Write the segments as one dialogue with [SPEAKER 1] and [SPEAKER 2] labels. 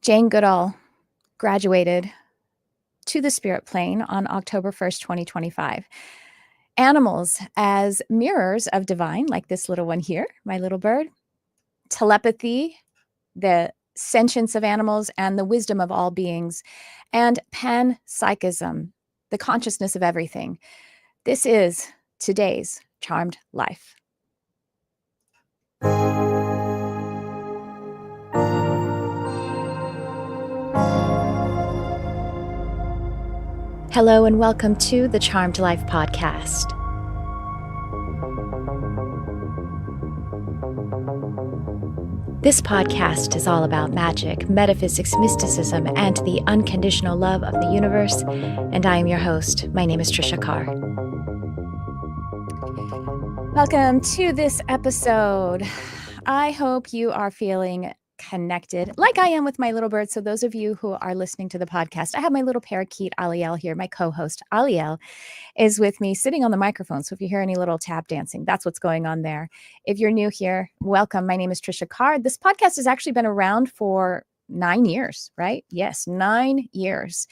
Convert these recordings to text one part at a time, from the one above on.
[SPEAKER 1] Jane Goodall graduated to the spirit plane on October 1st, 2025. Animals as mirrors of divine, like this little one here, my little bird. Telepathy, the sentience of animals and the wisdom of all beings. And panpsychism, the consciousness of everything. This is today's Charmed Life. Hello and welcome to the Charmed Life podcast. This podcast is all about magic, metaphysics, mysticism, and the unconditional love of the universe. And I am your host. My name is Tricia Carr. Welcome to this episode. I hope you are feeling connected like I am with my little bird. So those of you who are listening to the podcast, I have my little parakeet Aliel here. My co-host Aliel is with me sitting on the microphone. So if you hear any little tap dancing, that's what's going on there. If you're new here, welcome. My name is Tricia Carr. This podcast has actually been around for 9 years, right? Yes, 9 years.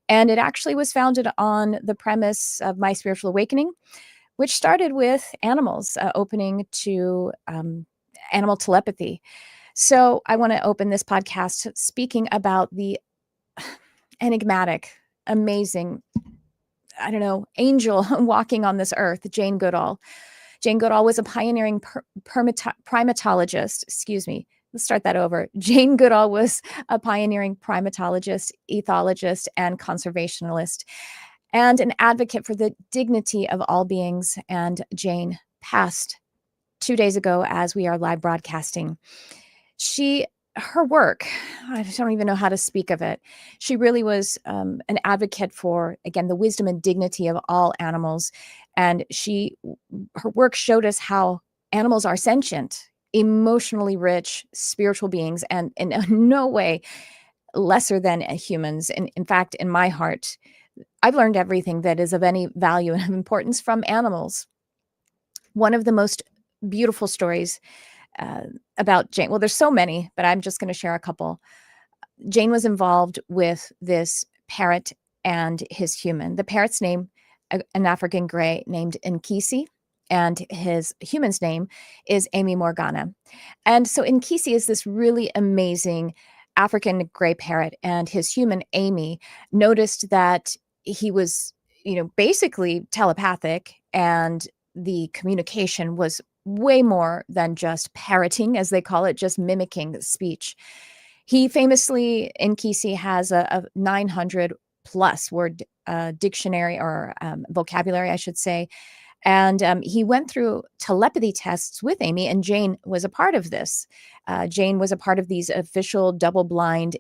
[SPEAKER 1] And it actually was founded on the premise of my spiritual awakening, which started with animals opening to animal telepathy. So I want to open this podcast speaking about the enigmatic, amazing, angel walking on this earth, Jane Goodall. Jane Goodall was a pioneering primatologist. Excuse me. Let's start that over. Jane Goodall was a pioneering primatologist, ethologist, and conservationalist, and an advocate for the dignity of all beings. And Jane passed 2 days ago as we are live broadcasting. Her work, I don't even know how to speak of it. She really was an advocate for, again, the wisdom and dignity of all animals. And her work showed us how animals are sentient, emotionally rich, spiritual beings, and in no way lesser than humans. And in fact, in my heart, I've learned everything that is of any value and of importance from animals. One of the most beautiful stories about Jane. Well, there's so many, but I'm just going to share a couple. Jane was involved with this parrot and his human. The parrot's name, an African gray named Nkisi, and his human's name is Amy Morgana. And so Nkisi is this really amazing African gray parrot, and his human, Amy, noticed that he was, basically telepathic, and the communication was way more than just parroting, as they call it, just mimicking speech. He famously, Nkisi, has a 900 plus word dictionary or vocabulary, I should say. And he went through telepathy tests with Amy, and Jane was a part of this. Jane was a part of these official double-blind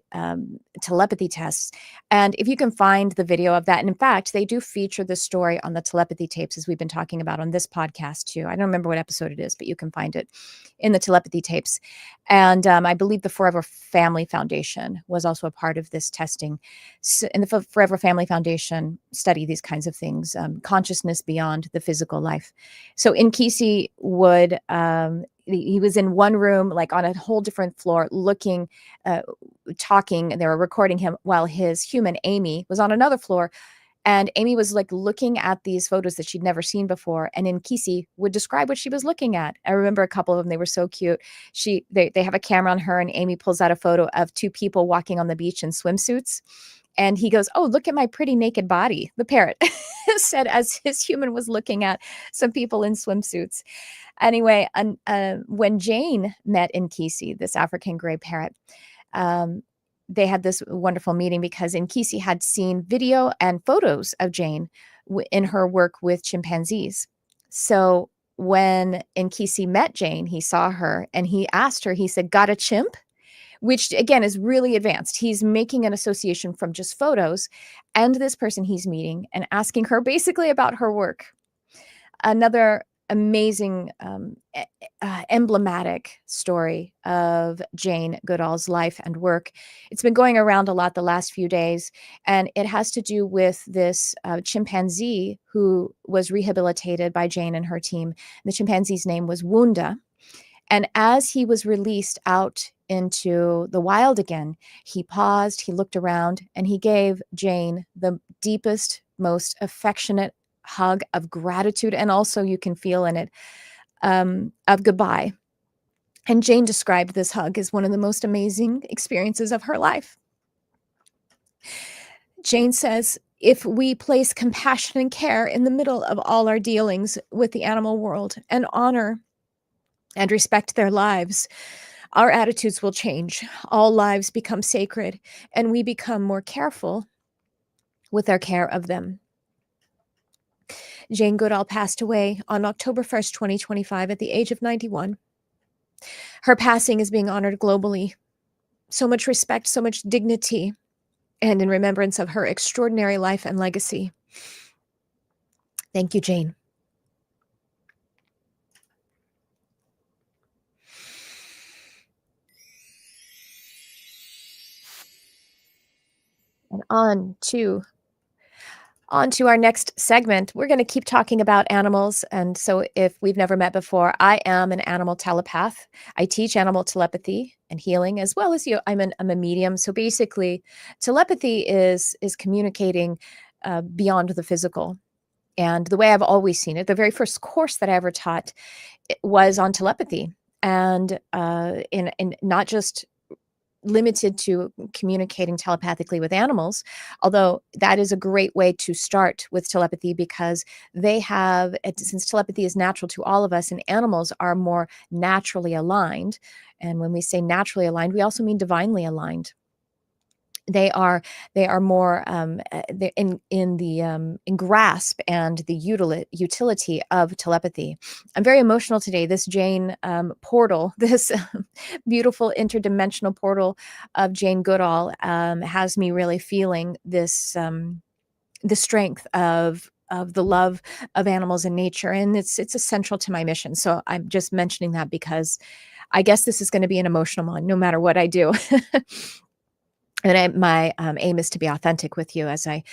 [SPEAKER 1] telepathy tests. And if you can find the video of that, and in fact, they do feature the story on the telepathy tapes, as we've been talking about on this podcast too. I don't remember what episode it is, but you can find it in the telepathy tapes. And I believe the Forever Family Foundation was also a part of this testing. So, and the Forever Family Foundation study these kinds of things, consciousness beyond the physical life. So Nkisi would, he was in one room, like on a whole different floor, looking, talking, and they were recording him, while his human, Amy, was on another floor. And Amy was like looking at these photos that she'd never seen before. And Nkisi would describe what she was looking at. I remember a couple of them. They were so cute. They have a camera on her, and Amy pulls out a photo of two people walking on the beach in swimsuits. And he goes, "Oh, look at my pretty naked body," the parrot said, as his human was looking at some people in swimsuits. Anyway, when Jane met Nkisi, this African gray parrot, they had this wonderful meeting because Nkisi had seen video and photos of Jane in her work with chimpanzees. So when Nkisi met Jane, he saw her and he asked her, he said, "Got a chimp?" Which again is really advanced. He's making an association from just photos and this person he's meeting and asking her basically about her work. Another amazing, emblematic story of Jane Goodall's life and work. It's been going around a lot the last few days, and it has to do with this chimpanzee who was rehabilitated by Jane and her team. The chimpanzee's name was Wunda. And as he was released out into the wild again, he paused, he looked around, and he gave Jane the deepest, most affectionate hug of gratitude. And also, you can feel in it of goodbye. And Jane described this hug as one of the most amazing experiences of her life. Jane says, if we place compassion and care in the middle of all our dealings with the animal world and honor and respect their lives, our attitudes will change. All lives become sacred, and we become more careful with our care of them. Jane Goodall passed away on October 1st, 2025, at the age of 91. Her passing is being honored globally. So much respect, so much dignity, and in remembrance of her extraordinary life and legacy. Thank you, Jane. And on to our next segment. We're going to keep talking about animals. And so if we've never met before, I am an animal telepath. I teach animal telepathy and healing, as well as I'm a medium. So basically, telepathy is communicating beyond the physical. And the way I've always seen it, the very first course that I ever taught was on telepathy, and in not just limited to communicating telepathically with animals, although that is a great way to start with telepathy, because since telepathy is natural to all of us, and animals are more naturally aligned. And when we say naturally aligned, we also mean divinely aligned. They are more they're in the in grasp and the utility of telepathy. I'm very emotional today. This Jane portal, this beautiful interdimensional portal of Jane Goodall, has me really feeling this the strength of the love of animals and nature, and it's essential to my mission. So I'm just mentioning that because I guess this is going to be an emotional one, no matter what I do. And my aim is to be authentic with you as I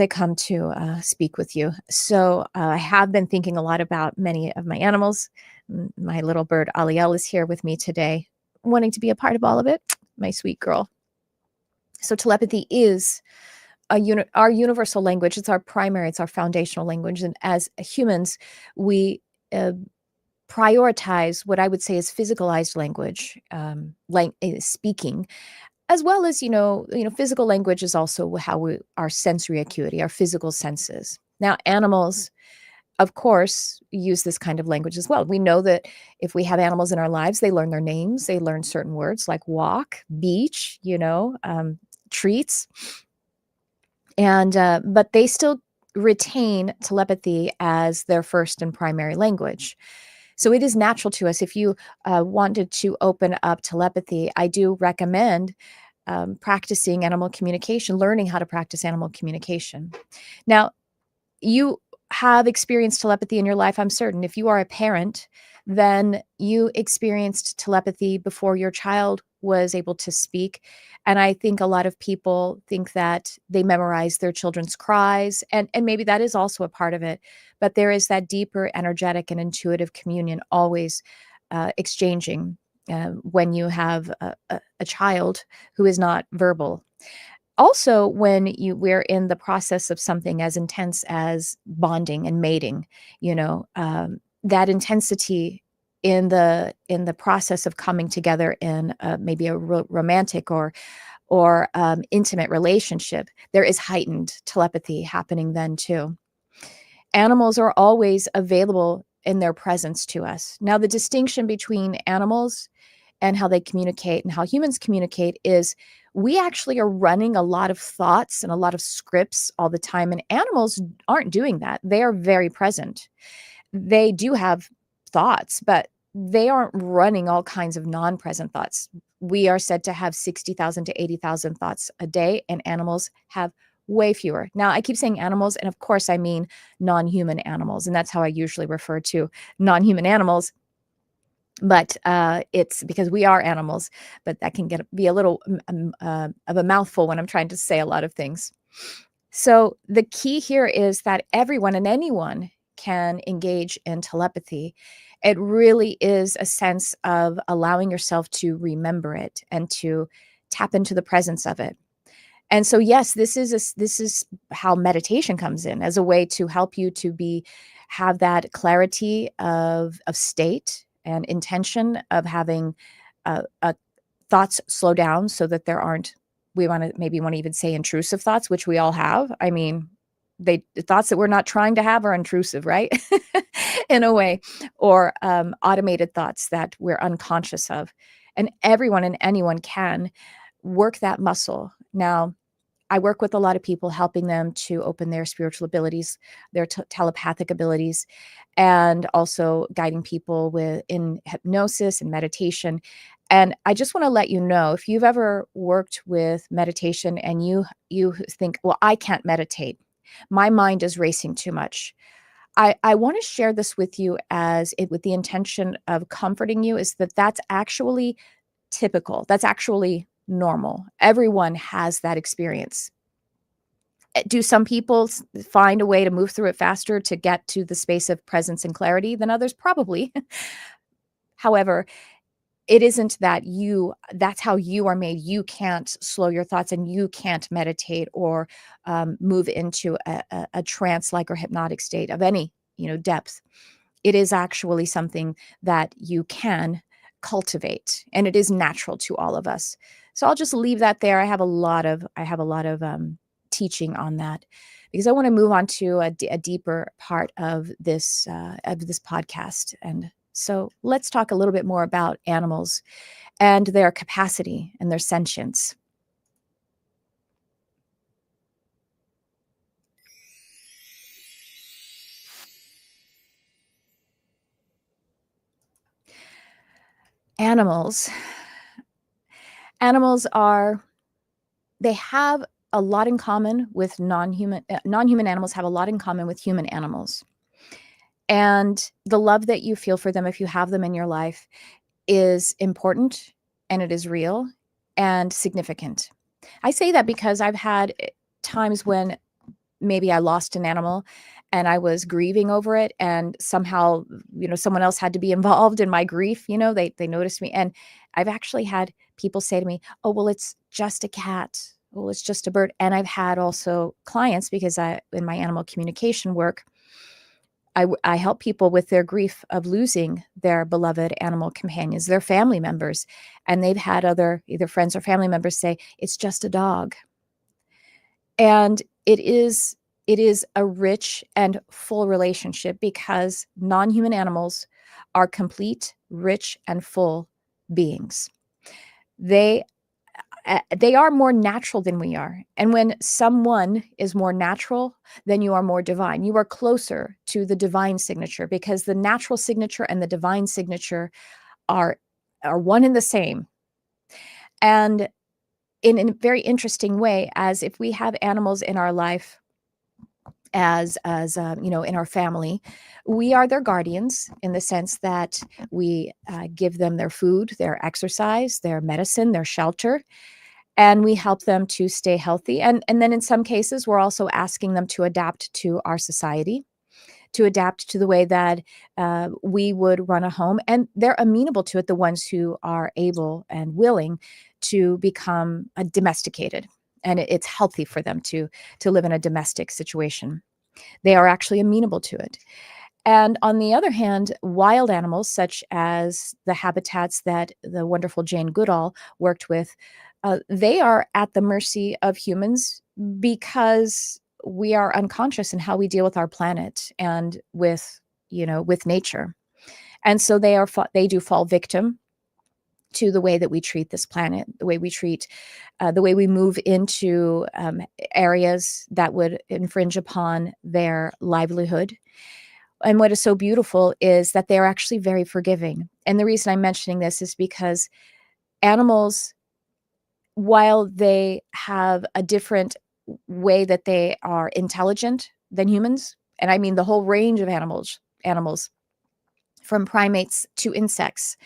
[SPEAKER 1] come to speak with you. So I have been thinking a lot about many of my animals. My little bird Aliel is here with me today, wanting to be a part of all of it. My sweet girl. So telepathy is our universal language. It's our primary, it's our foundational language. And as humans, we prioritize what I would say is physicalized language, speaking, as well as physical language is also our sensory acuity, our physical senses. Now animals, of course, use this kind of language as well. We know that if we have animals in our lives, they learn their names, they learn certain words like walk, beach, treats, and but they still retain telepathy as their first and primary language. So it is natural to us. If you wanted to open up telepathy, I do recommend practicing animal communication, learning how to practice animal communication. Now, you have experienced telepathy in your life, I'm certain. If you are a parent, then you experienced telepathy before your child was able to speak. And I think a lot of people think that they memorize their children's cries, and maybe that is also a part of it. But there is that deeper energetic and intuitive communion always exchanging when you have a child who is not verbal. Also, when we're in the process of something as intense as bonding and mating, that intensity in the process of coming together in maybe a romantic or intimate relationship, there is heightened telepathy happening then too. Animals are always available in their presence to us. Now, the distinction between animals and how they communicate and how humans communicate is we actually are running a lot of thoughts and a lot of scripts all the time, and animals aren't doing that. They are very present. They do have thoughts, but they aren't running all kinds of non-present thoughts. We are said to have 60,000 to 80,000 thoughts a day, and animals have way fewer. Now, I keep saying animals, and of course I mean non-human animals, and that's how I usually refer to non-human animals. But it's because we are animals, but that can be a little of a mouthful when I'm trying to say a lot of things. So the key here is that everyone and anyone can engage in telepathy, it really is a sense of allowing yourself to remember it and to tap into the presence of it. And so, yes, this is how meditation comes in as a way to help you to have that clarity of state and intention of having thoughts slow down so that there aren't, we want to even say intrusive thoughts, which we all have. I mean, the thoughts that we're not trying to have are intrusive, right? In a way, or automated thoughts that we're unconscious of. And everyone and anyone can work that muscle. Now, I work with a lot of people, helping them to open their spiritual abilities, their telepathic abilities, and also guiding people in hypnosis and meditation. And I just want to let you know, if you've ever worked with meditation and you think, well, I can't meditate, my mind is racing too much. I want to share this with you with the intention of comforting you, is that that's actually typical. That's actually normal. Everyone has that experience. Do some people find a way to move through it faster to get to the space of presence and clarity than others? Probably. However, it isn't that's how you are made. You can't slow your thoughts, and you can't meditate or move into a trance-like or hypnotic state of any, depth. It is actually something that you can cultivate, and it is natural to all of us. So I'll just leave that there. I have a lot of teaching on that, because I want to move on to a deeper part of this podcast. And so let's talk a little bit more about animals and their capacity and their sentience. Animals. Animals they have a lot in common with non-human animals have a lot in common with human animals. And the love that you feel for them, if you have them in your life, is important, and it is real and significant. I say that because I've had times when maybe I lost an animal and I was grieving over it, and somehow, someone else had to be involved in my grief. They noticed me, and I've actually had people say to me, "Oh, well, it's just a cat. Well, it's just a bird." And I've had also clients, because in my animal communication work, I help people with their grief of losing their beloved animal companions, their family members, and they've had other either friends or family members say, "It's just a dog." And it is a rich and full relationship, because non-human animals are complete, rich, and full beings. They they are more natural than we are. And when someone is more natural, then you are more divine. You are closer to the divine signature, because the natural signature and the divine signature are one and the same. And in a very interesting way, as if we have animals in our life, in our family, we are their guardians, in the sense that we give them their food, their exercise, their medicine, their shelter, and we help them to stay healthy. And then in some cases, we're also asking them to adapt to our society, to adapt to the way that we would run a home. And they're amenable to it, the ones who are able and willing to become domesticated. And it's healthy for them to live in a domestic situation. They are actually amenable to it. And on the other hand, wild animals, such as the habitats that the wonderful Jane Goodall worked with, they are at the mercy of humans, because we are unconscious in how we deal with our planet and with nature. And so they do fall victim to the way that we treat this planet, the way we treat, the way we move into areas that would infringe upon their livelihood. And what is so beautiful is that they're actually very forgiving. And the reason I'm mentioning this is because animals, while they have a different way that they are intelligent than humans, and I mean the whole range of animals from primates to insects,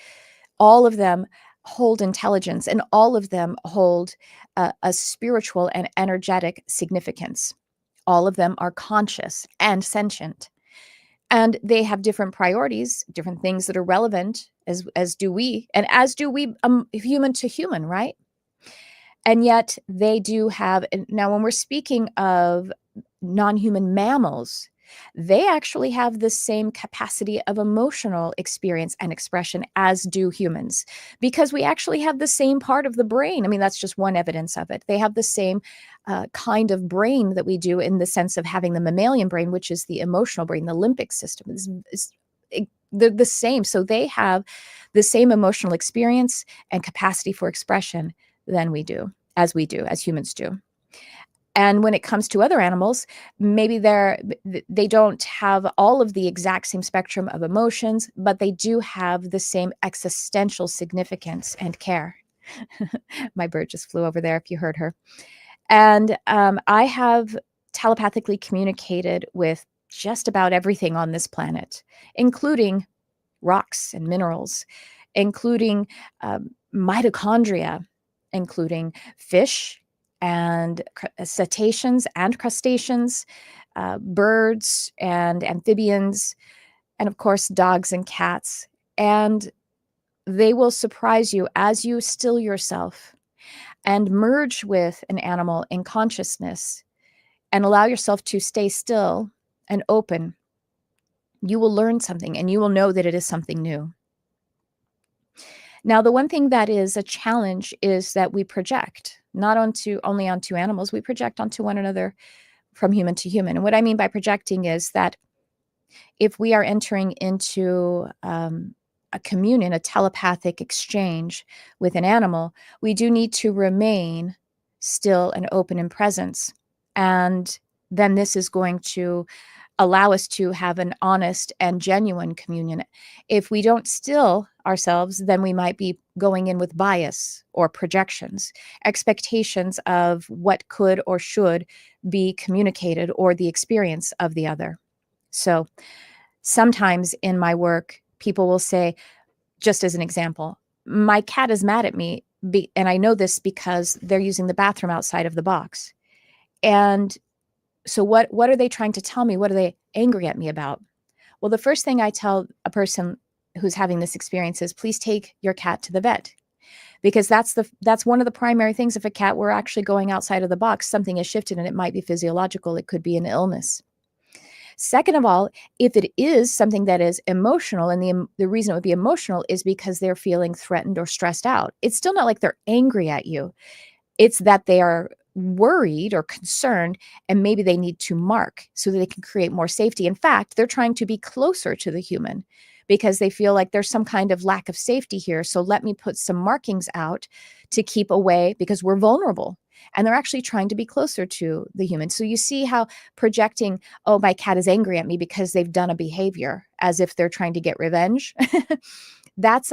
[SPEAKER 1] all of them hold intelligence, and all of them hold a spiritual and energetic significance. All of them are conscious and sentient. And they have different priorities, different things that are relevant, as do we, and as do we, human to human, right? And yet they do have, now when we're speaking of non-human mammals, they actually have the same capacity of emotional experience and expression as do humans, because we actually have the same part of the brain. I mean, that's just one evidence of it. They have the same kind of brain that we do, in the sense of having the mammalian brain, which is the emotional brain. The limbic system they're the same. So they have the same emotional experience and capacity for expression than we do, as humans do. And when it comes to other animals, maybe they don't have all of the exact same spectrum of emotions, but they do have the same existential significance and care. My bird just flew over there, if you heard her. And I have telepathically communicated with just about everything on this planet, including rocks and minerals, including mitochondria, including fish and cetaceans and crustaceans, birds and amphibians, and of course, dogs and cats. And they will surprise you as you still yourself and merge with an animal in consciousness and allow yourself to stay still and open. You will learn something, and you will know that it is something new. Now, the one thing that is a challenge is that we project, not only onto animals, we project onto one another from human to human. And what I mean by projecting is that if we are entering into a communion, a telepathic exchange with an animal, we do need to remain still and open in presence. And then this is going to allow us to have an honest and genuine communion. If we don't still ourselves, then we might be going in with bias or projections, expectations of what could or should be communicated or the experience of the other. So sometimes in my work, people will say, just as an example, my cat is mad at me, and I know this because they're using the bathroom outside of the box. And so what are they trying to tell me? What are they angry at me about? Well, the first thing I tell a person who's having this experience is, please take your cat to the vet, because that's one of the primary things. If a cat were actually going outside of the box, something has shifted, and it might be physiological. It could be an illness. Second of all, if it is something that is emotional, and the reason it would be emotional is because they're feeling threatened or stressed out, it's still not like they're angry at you. It's that they are worried or concerned, and maybe they need to mark so that they can create more safety. In fact, they're trying to be closer to the human because they feel like there's some kind of lack of safety here. So let me put some markings out to keep away, because we're vulnerable. And they're actually trying to be closer to the human. So you see how projecting, oh, my cat is angry at me because they've done a behavior, as if they're trying to get revenge. That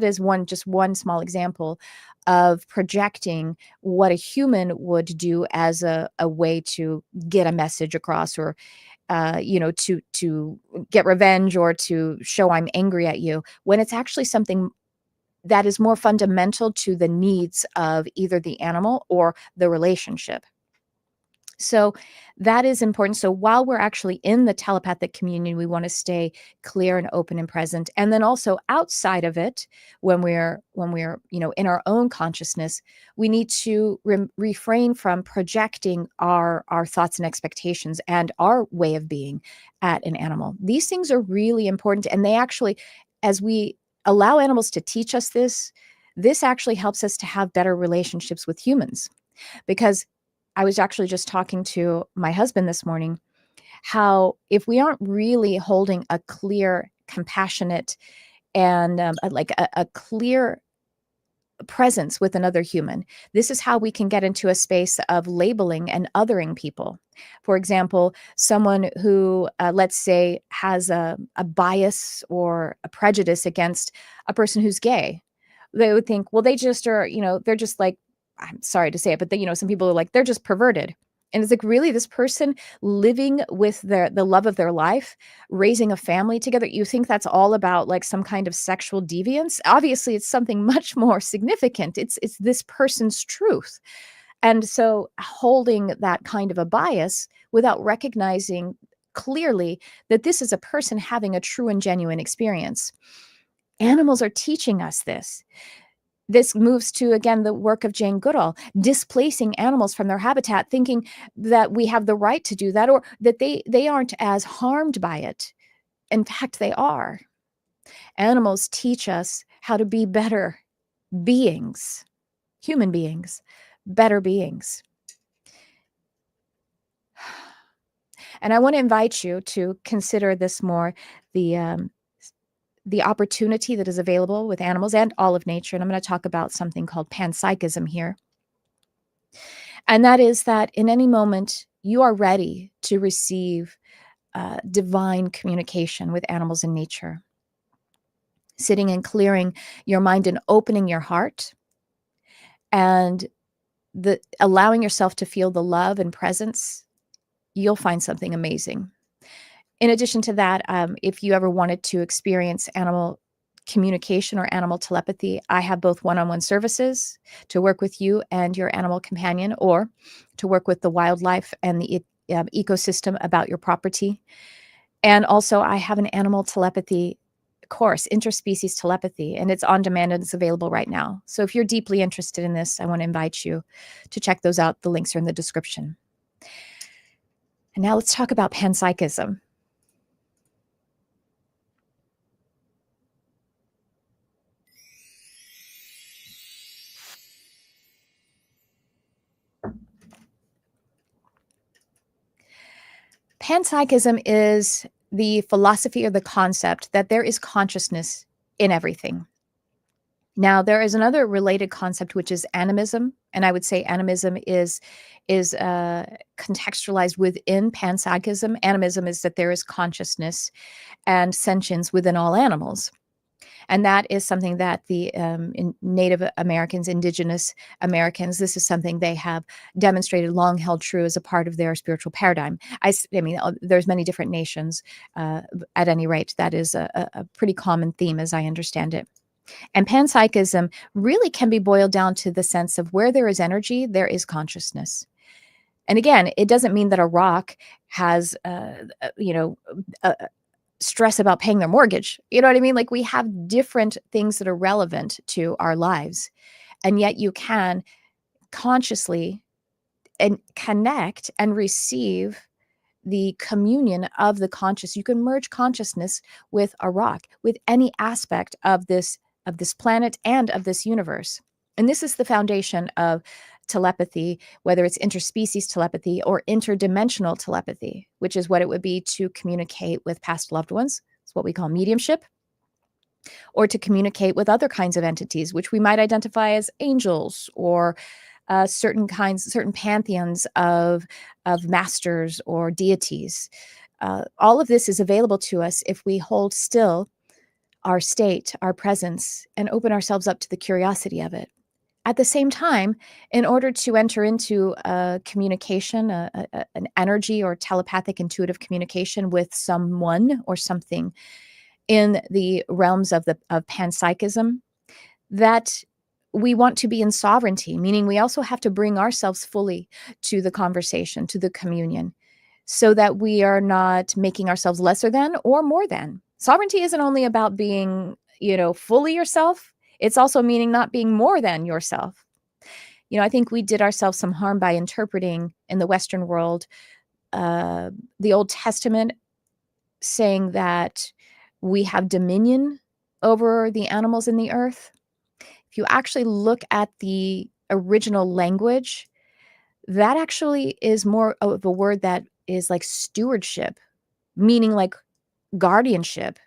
[SPEAKER 1] is just one small example of projecting what a human would do as a way to get a message across, or to get revenge, or to show I'm angry at you, when it's actually something that is more fundamental to the needs of either the animal or the relationship. So that is important. So while we're actually in the telepathic communion, we want to stay clear and open and present. And then also outside of it, when we're in our own consciousness, we need to refrain from projecting our thoughts and expectations and our way of being at an animal. These things are really important, and they actually, as we allow animals to teach us this actually helps us to have better relationships with humans. Because I was actually just talking to my husband this morning, how if we aren't really holding a clear, compassionate, and a clear presence with another human, this is how we can get into a space of labeling and othering people. For example, someone who, let's say, has a bias or a prejudice against a person who's gay. They would think, well, they just are, they're just like, I'm sorry to say it, but some people are like, they're just perverted. And it's like, really, this person living with the love of their life, raising a family together, you think that's all about like some kind of sexual deviance? Obviously, it's something much more significant. It's this person's truth. And so holding that kind of a bias without recognizing clearly that this is a person having a true and genuine experience. Animals are teaching us this. This moves to, again, the work of Jane Goodall, displacing animals from their habitat, thinking that we have the right to do that, or that they aren't as harmed by it. In fact, they are. Animals teach us how to be better beings, human beings, better beings. And I want to invite you to consider this more, the opportunity that is available with animals and all of nature. And I'm going to talk about something called panpsychism here. And that is that in any moment, you are ready to receive divine communication with animals in nature. Sitting and clearing your mind and opening your heart, and allowing yourself to feel the love and presence, you'll find something amazing. In addition to that, if you ever wanted to experience animal communication or animal telepathy, I have both one-on-one services to work with you and your animal companion, or to work with the wildlife and the ecosystem about your property. And also, I have an animal telepathy course, interspecies telepathy, and it's on demand and it's available right now. So if you're deeply interested in this, I want to invite you to check those out. The links are in the description. And now let's talk about panpsychism. Panpsychism is the philosophy or the concept that there is consciousness in everything. Now, there is another related concept, which is animism, and I would say animism is contextualized within panpsychism. Animism is that there is consciousness and sentience within all animals. And that is something that the Native Americans, Indigenous Americans, this is something they have demonstrated, long held true as a part of their spiritual paradigm. I mean, there's many different nations. At any rate, that is a pretty common theme as I understand it. And panpsychism really can be boiled down to the sense of where there is energy, there is consciousness. And again, it doesn't mean that a rock has, stress about paying their mortgage. You know what I mean? Like, we have different things that are relevant to our lives. And yet you can consciously and connect and receive the communion of the conscious. You can merge consciousness with a rock, with any aspect of this planet and of this universe. And this is the foundation of telepathy, whether it's interspecies telepathy or interdimensional telepathy, which is what it would be to communicate with past loved ones. It's what we call mediumship, or to communicate with other kinds of entities, which we might identify as angels, or certain pantheons of masters or deities. All of this is available to us if we hold still our state, our presence, and open ourselves up to the curiosity of it. At the same time, in order to enter into a communication, an energy or telepathic intuitive communication with someone or something in the realms of panpsychism, that we want to be in sovereignty, meaning we also have to bring ourselves fully to the conversation, to the communion, so that we are not making ourselves lesser than or more than. Sovereignty isn't only about being, fully yourself. It's also meaning not being more than yourself. I think we did ourselves some harm by interpreting in the Western world the Old Testament, saying that we have dominion over the animals in the earth. If you actually look at the original language, that actually is more of a word that is like stewardship, meaning like guardianship,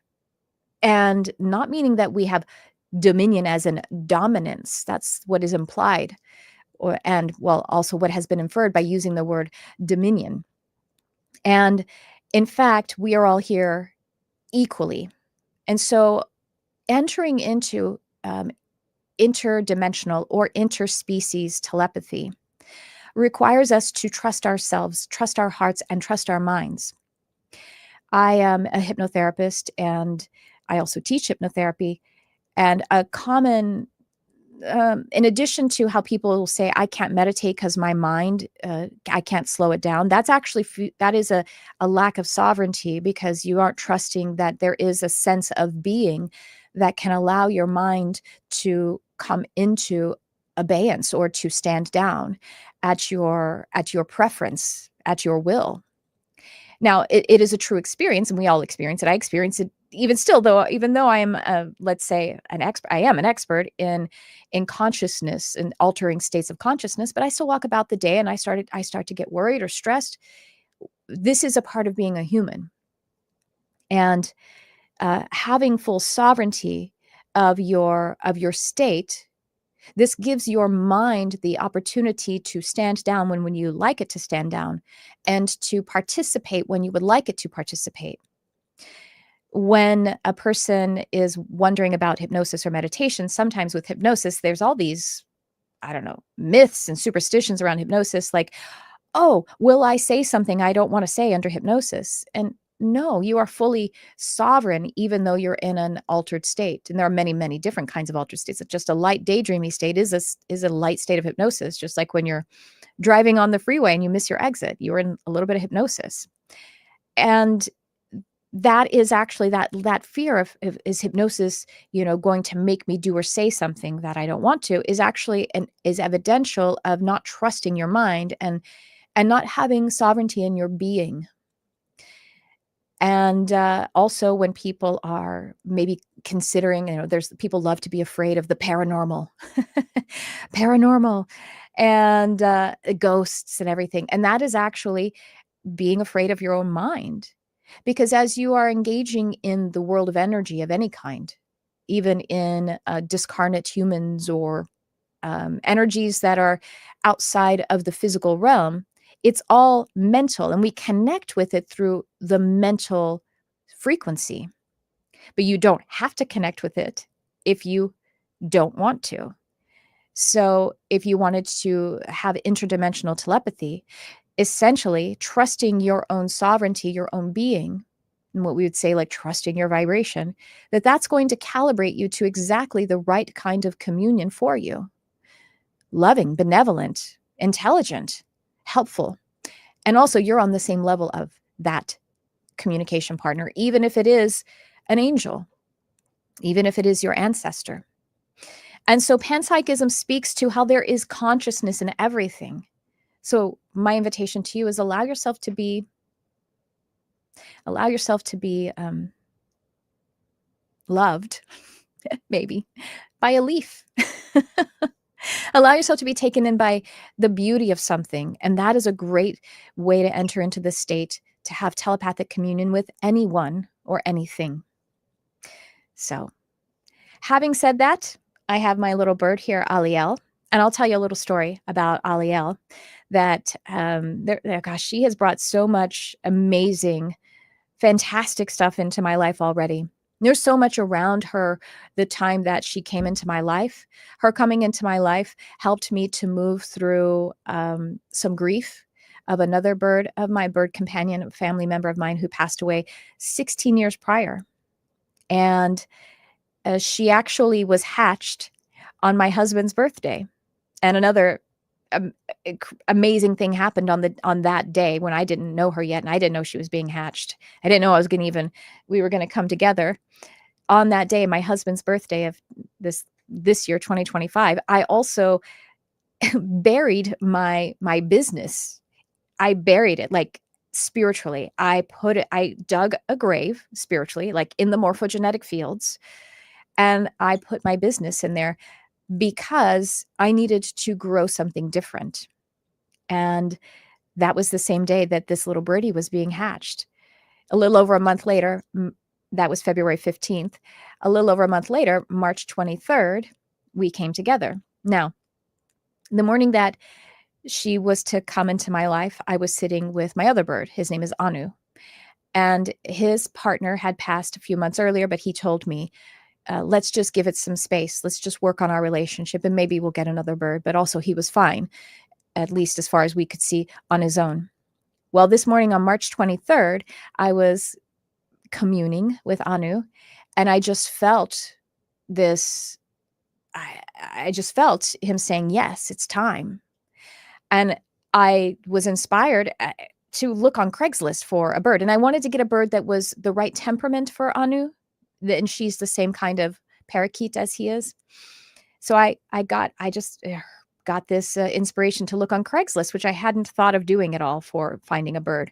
[SPEAKER 1] and not meaning that we have dominion as in dominance. That's what is implied, also what has been inferred by using the word dominion. And in fact, we are all here equally. And so entering into interdimensional or interspecies telepathy requires us to trust ourselves, trust our hearts, and trust our minds. I am a hypnotherapist, and I also teach hypnotherapy. And a common in addition to how people will say, I can't meditate because my mind, I can't slow it down. That's actually, that is a lack of sovereignty, because you aren't trusting that there is a sense of being that can allow your mind to come into abeyance or to stand down at your preference, at your will. Now, it is a true experience, and we all experience it. I experience it even still, though, even though I am, let's say, an expert. I am an expert in consciousness and altering states of consciousness. But I still walk about the day, and I start to get worried or stressed. This is a part of being a human, and having full sovereignty of your state. This gives your mind the opportunity to stand down when you like it to stand down, and to participate when you would like it to participate. When a person is wondering about hypnosis or meditation, sometimes with hypnosis, there's all these, I don't know, myths and superstitions around hypnosis, like, oh, will I say something I don't want to say under hypnosis? And no, you are fully sovereign, even though you're in an altered state. And there are many, many different kinds of altered states. It's just a light daydreamy state is a light state of hypnosis, just like when you're driving on the freeway and you miss your exit, you're in a little bit of hypnosis. And that is actually that fear of is hypnosis, going to make me do or say something that I don't want to, is actually is evidential of not trusting your mind and not having sovereignty in your being. And also, when people are maybe considering, there's people love to be afraid of the paranormal, paranormal, and ghosts and everything. And that is actually being afraid of your own mind. Because as you are engaging in the world of energy of any kind, even in discarnate humans or energies that are outside of the physical realm, it's all mental, and we connect with it through the mental frequency. But you don't have to connect with it if you don't want to. So if you wanted to have interdimensional telepathy, essentially trusting your own sovereignty, your own being, and what we would say, like trusting your vibration, that's going to calibrate you to exactly the right kind of communion for you. Loving, benevolent, intelligent, helpful. And also, you're on the same level of that communication partner, even if it is an angel, even if it is your ancestor. And so panpsychism speaks to how there is consciousness in everything. So my invitation to you is allow yourself to be loved, maybe, by a leaf. Allow yourself to be taken in by the beauty of something. And that is a great way to enter into this state, to have telepathic communion with anyone or anything. So having said that, I have my little bird here, Aliel, and I'll tell you a little story about Aliel that, gosh, she has brought so much amazing, fantastic stuff into my life already. There's so much around her, the time that she came into my life. Her coming into my life helped me to move through some grief of another bird, of my bird companion, a family member of mine who passed away 16 years prior. And she actually was hatched on my husband's birthday. And another amazing thing happened on that day when I didn't know her yet, and I didn't know she was being hatched. I didn't know we were going to come together on that day, my husband's birthday of this year, 2025. I also buried my business. I buried it, like, spiritually. I dug a grave spiritually, like in the morphogenetic fields, and I put my business in there because I needed to grow something different. And that was the same day that this little birdie was being hatched. A little over a month later, that was February 15th. A little over a month later, March 23rd, we came together. Now, the morning that she was to come into my life, I was sitting with my other bird. His name is Anu. And his partner had passed a few months earlier, but he told me, let's just give it some space. Let's just work on our relationship, and maybe we'll get another bird. But also, he was fine, at least as far as we could see, on his own. Well, this morning on March 23rd, I was communing with Anu, and I just felt this I just felt him saying, yes, it's time. And I was inspired to look on Craigslist for a bird. And I wanted to get a bird that was the right temperament for Anu. And she's the same kind of parakeet as he is. So I just got this inspiration to look on Craigslist, which I hadn't thought of doing at all for finding a bird.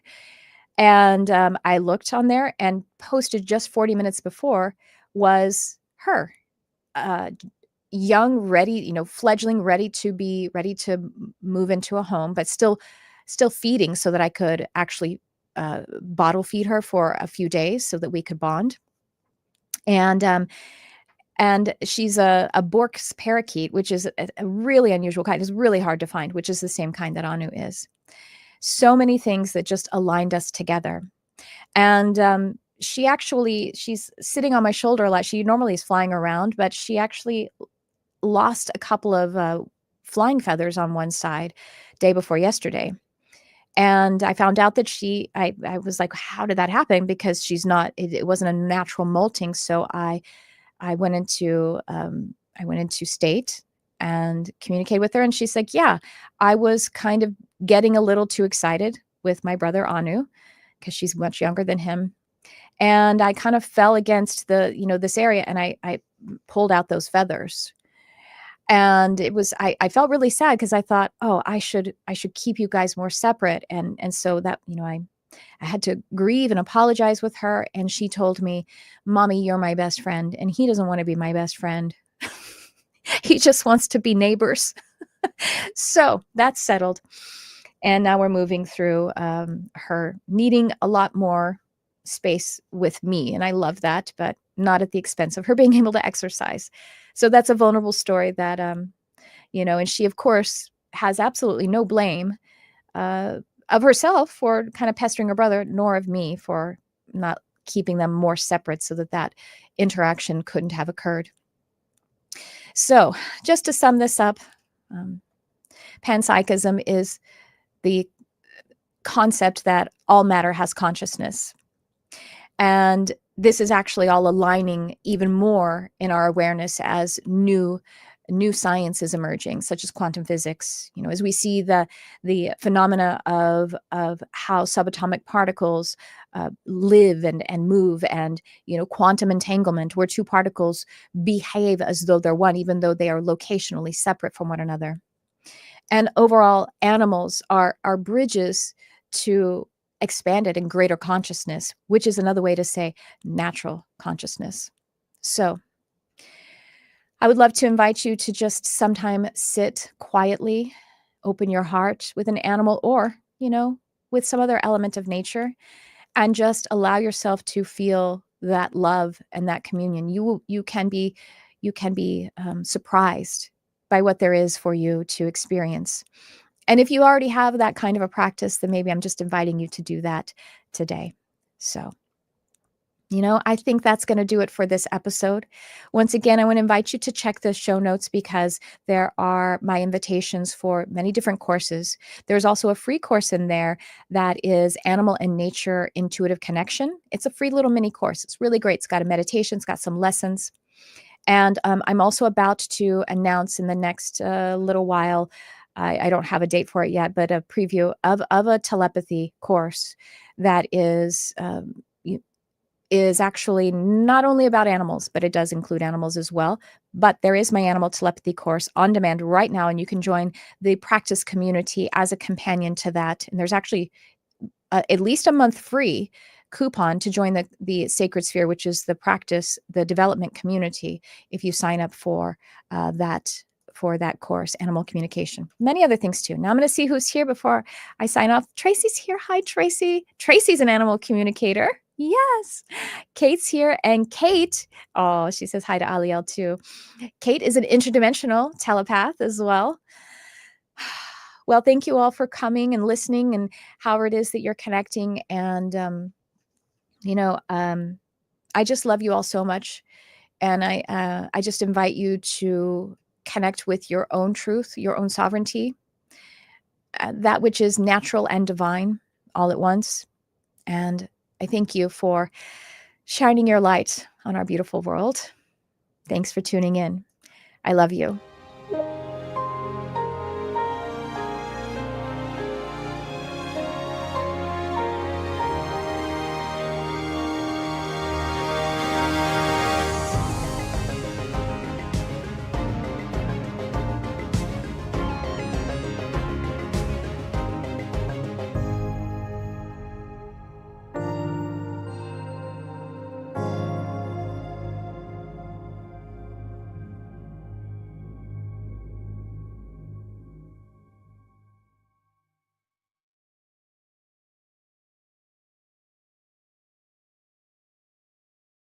[SPEAKER 1] And I looked on there, and posted just 40 minutes before was her. Uh, Young, ready, fledgling, ready to move into a home, but still feeding, so that I could actually bottle feed her for a few days so that we could bond. And she's a Bork's parakeet, which is a really unusual kind. It's really hard to find, which is the same kind that Anu is. So many things that just aligned us together. And she's sitting on my shoulder a lot. She normally is flying around, but she actually lost a couple of flying feathers on one side day before yesterday. And I found out that I was like, how did that happen? Because it wasn't a natural molting. So I went into state and communicated with her, and she's like, yeah, I was kind of getting a little too excited with my brother Anu, because she's much younger than him. And I kind of fell against this area, and I pulled out those feathers. And I felt really sad, because I thought, oh, I should keep you guys more separate. And so that, I had to grieve and apologize with her. And she told me, Mommy, you're my best friend. And he doesn't want to be my best friend. He just wants to be neighbors. So that's settled. And now we're moving through her needing a lot more space with me. And I love that, but not at the expense of her being able to exercise. So that's a vulnerable story that, and she, of course, has absolutely no blame of herself for kind of pestering her brother, nor of me for not keeping them more separate, so that interaction couldn't have occurred. So just to sum this up, panpsychism is the concept that all matter has consciousness. And this is actually all aligning even more in our awareness as new science is emerging, such as quantum physics. As we see the phenomena of how subatomic particles live and move, and quantum entanglement, where two particles behave as though they're one, even though they are locationally separate from one another. And overall, animals are bridges to expanded and greater consciousness, which is another way to say natural consciousness. So I would love to invite you to just sometime sit quietly, open your heart with an animal, or, with some other element of nature, and just allow yourself to feel that love and that communion. You can be surprised by what there is for you to experience. And if you already have that kind of a practice, then maybe I'm just inviting you to do that today. So, I think that's going to do it for this episode. Once again, I want to invite you to check the show notes, because there are my invitations for many different courses. There's also a free course in there that is Animal and Nature Intuitive Connection. It's a free little mini course. It's really great. It's got a meditation. It's got some lessons. And I'm also about to announce in the next little while, I don't have a date for it yet, but a preview of a telepathy course that is actually not only about animals, but it does include animals as well. But there is my animal telepathy course on demand right now, and you can join the practice community as a companion to that. And there's actually at least a month free coupon to join the Sacred Sphere, which is the development community, if you sign up for that course, Animal Communication. Many other things too. Now I'm going to see who's here before I sign off. Tracy's here. Hi, Tracy. Tracy's an animal communicator. Yes. Kate's here. And Kate, oh, she says hi to Aliel too. Kate is an interdimensional telepath as well. Well, thank you all for coming and listening, and however it is that you're connecting. And, I just love you all so much. And I just invite you to connect with your own truth, your own sovereignty, that which is natural and divine all at once. And I thank you for shining your light on our beautiful world. Thanks for tuning in. I love you.